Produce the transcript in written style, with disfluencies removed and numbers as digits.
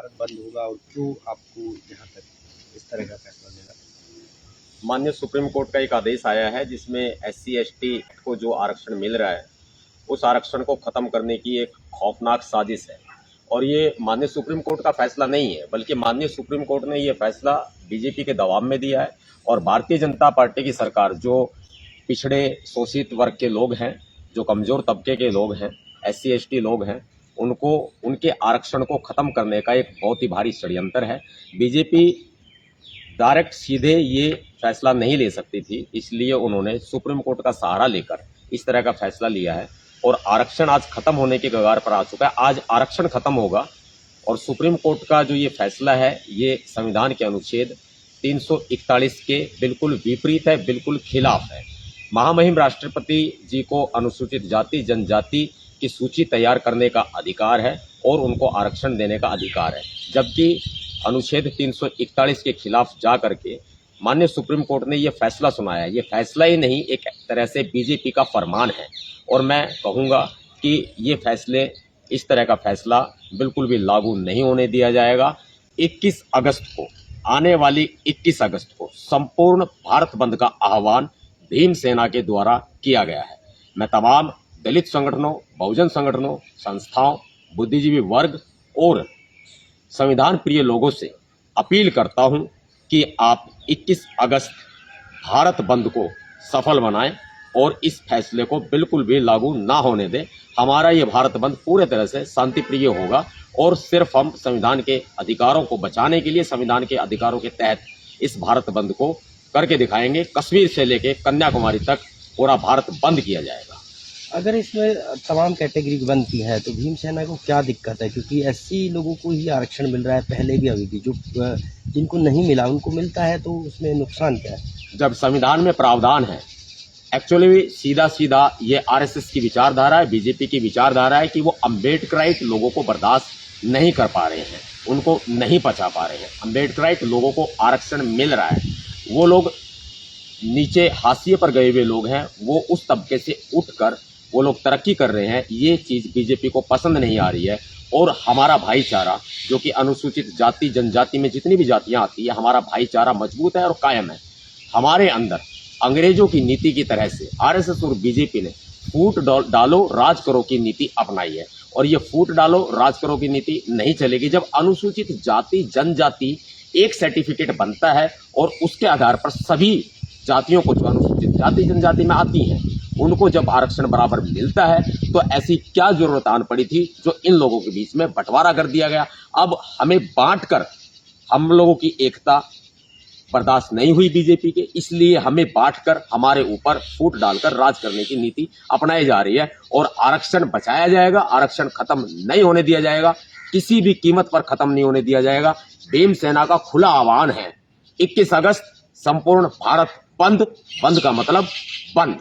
भारत बंद होगा और क्यों आपको यहाँ तक इस तरह का फैसला लेना? माननीय सुप्रीम कोर्ट का एक आदेश आया है जिसमें SC ST को जो आरक्षण मिल रहा है उस आरक्षण को खत्म करने की एक खौफनाक साजिश है। और ये माननीय सुप्रीम कोर्ट का फैसला नहीं है, बल्कि माननीय सुप्रीम कोर्ट ने ये फैसला बीजेपी के दबाव में दिया है। और भारतीय जनता पार्टी की सरकार जो पिछड़े शोषित वर्ग के लोग हैं, जो कमजोर तबके के लोग हैं, SC ST लोग हैं, उनको उनके आरक्षण को खत्म करने का एक बहुत ही भारी षड्यंत्र है। बीजेपी डायरेक्ट सीधे ये फैसला नहीं ले सकती थी, इसलिए उन्होंने सुप्रीम कोर्ट का सहारा लेकर इस तरह का फैसला लिया है। और आरक्षण आज खत्म होने के कगार पर आ चुका है। आज आरक्षण खत्म होगा और सुप्रीम कोर्ट का जो ये फैसला है ये संविधान के अनुच्छेद 341 के बिल्कुल विपरीत है, बिल्कुल खिलाफ है। महामहिम राष्ट्रपति जी को अनुसूचित जाति जनजाति की सूची तैयार करने का अधिकार है और उनको आरक्षण देने का अधिकार है, जबकि अनुच्छेद 341 के खिलाफ जा करके माननीय सुप्रीम कोर्ट ने यह फैसला सुनाया। ये फैसला ही नहीं, एक तरह से बीजेपी का फरमान है। और मैं कहूँगा कि ये फैसले, इस तरह का फैसला बिल्कुल भी लागू नहीं होने दिया जाएगा। 21 अगस्त को, आने वाली 21 अगस्त को संपूर्ण भारत बंद का आह्वान भीम सेना के द्वारा किया गया है। मैं तमाम दलित संगठनों, बहुजन संगठनों, संस्थाओं, बुद्धिजीवी वर्ग और संविधान प्रिय लोगों से अपील करता हूं कि आप 21 अगस्त भारत बंद को सफल बनाएं और इस फैसले को बिल्कुल भी लागू ना होने दें। हमारा ये भारत बंद पूरे तरह से शांति प्रिय होगा और सिर्फ हम संविधान के अधिकारों को बचाने के लिए, संविधान के अधिकारों के तहत इस भारत बंद को करके दिखाएंगे। कश्मीर से लेकर कन्याकुमारी तक पूरा भारत बंद किया जाएगा। अगर इसमें तमाम कैटेगरी बनती है तो भीम सेना को क्या दिक्कत है? क्योंकि SC लोगों को ही आरक्षण मिल रहा है, पहले भी अभी भी। जो जिनको नहीं मिला उनको मिलता है, तो उसमें नुकसान क्या है? जब संविधान में प्रावधान है, एक्चुअली सीधा सीधा ये RSS की विचारधारा है, बीजेपी की विचारधारा है कि वो अम्बेडकराइट लोगों को बर्दाश्त नहीं कर पा रहे हैं, उनको नहीं पचा पा रहे हैं। अम्बेडकराइट लोगों को आरक्षण मिल रहा है, वो लोग नीचे हाशिए पर गए हुए लोग हैं, वो उस तबके से उठकर वो लोग तरक्की कर रहे हैं। ये चीज़ बीजेपी को पसंद नहीं आ रही है। और हमारा भाईचारा, जो कि अनुसूचित जाति जनजाति में जितनी भी जातियां आती है, हमारा भाईचारा मजबूत है और कायम है। हमारे अंदर अंग्रेजों की नीति की तरह से RSS और बीजेपी ने फूट डालो राज करो की नीति अपनाई है। और ये फूट डालो राज करो की नीति नहीं चलेगी। जब अनुसूचित जाति जनजाति एक सर्टिफिकेट बनता है और उसके आधार पर सभी जातियों को, जो अनुसूचित जाति जनजाति में आती हैं, उनको जब आरक्षण बराबर मिलता है, तो ऐसी क्या जरूरत आन पड़ी थी जो इन लोगों के बीच में बंटवारा कर दिया गया। अब हमें बांटकर, हम लोगों की एकता बर्दाश्त नहीं हुई बीजेपी के, इसलिए हमें बांटकर हमारे ऊपर फूट डालकर राज करने की नीति अपनाई जा रही है। और आरक्षण बचाया जाएगा, आरक्षण खत्म नहीं होने दिया जाएगा, किसी भी कीमत पर खत्म नहीं होने दिया जाएगा। भीम सेना का खुला आह्वान है, 21 अगस्त संपूर्ण भारत बंद। बंद का मतलब बंद।